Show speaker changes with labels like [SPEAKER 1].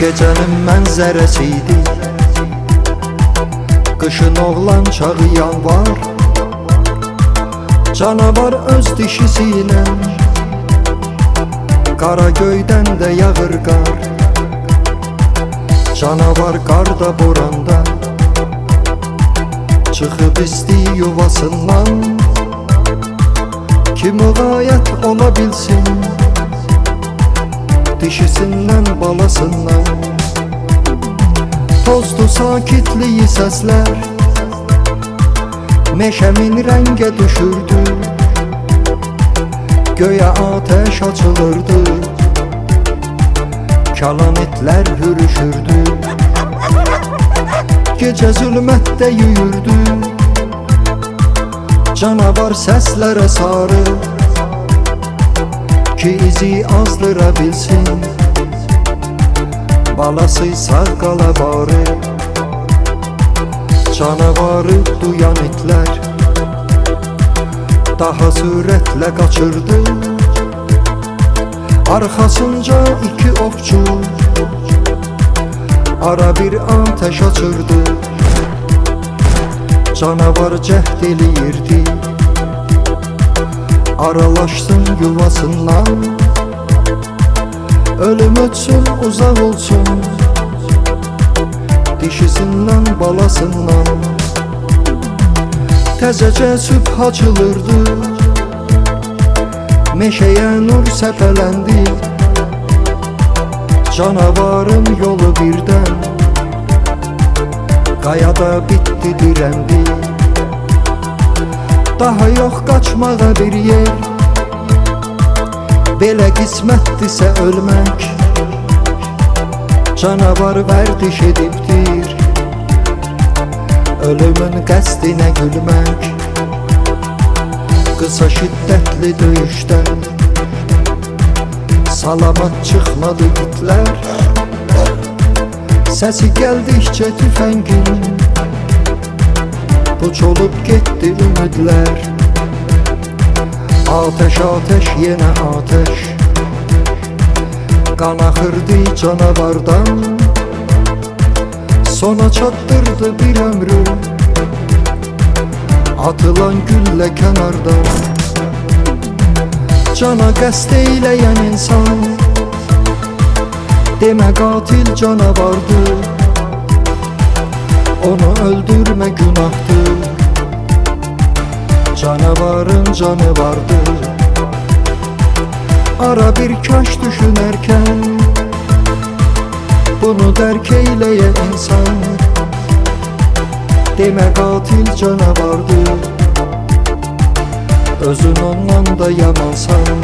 [SPEAKER 1] Gecenin mənzərəsiydi, qışın oğlan çağı yanvar. Canavar öz dişisiyle qara göydən də yağır qar. Canavar qarda boranda çıxıb isti yuvasından. Ki müğayət ola bilsin dişisindən balasından. Tozdu sakitliyi səslər meşəmin rəngə düşürdü. Göyə ateş açılırdı, kalanetlər hürüşürdü. Gecə zülmətdə yüyürdü, canavar səslərə sarı. Ki izi azdıra bilsin, balası sağ qala bari. Canavarı duyan itlər daha sürətlə qaçırdı. Arxasınca iki ovçu ara bir ateş açırdı. Canavar cəhd eləyirdi aralaşsın yuvasından. Ölüm ötsün, uzaq olsun dişisindən balasından. Təzəcə sübh açılırdı, meşəyə nur səpələndi. Canavarın yolu birdən qayada bitdi, dirəndi. Daha yox qaçmağa bir yer, belə qismətdirsə ölmək. Canavar vərdiş edibdir ölümün qəsdinə gülmək. Qısa şiddətli döyüşdən salamat çıxmadı itlər. Səsi gəldikcə tüfəngin puç olub getdi ümidlər. Ateş, ateş, yenə ateş qan axırdı canavardan. Sona çatdırdı bir ömrü atılan güllə kənardan. Cana qəsd eyləyən insan demə qatil canavardır. Onu öldürmə günahdır, canavarın canı vardır. Ara bir kaş düşünərkən bunu dərk eyləyə insan. Demə qatil canavardır, özün ondan da yamansan.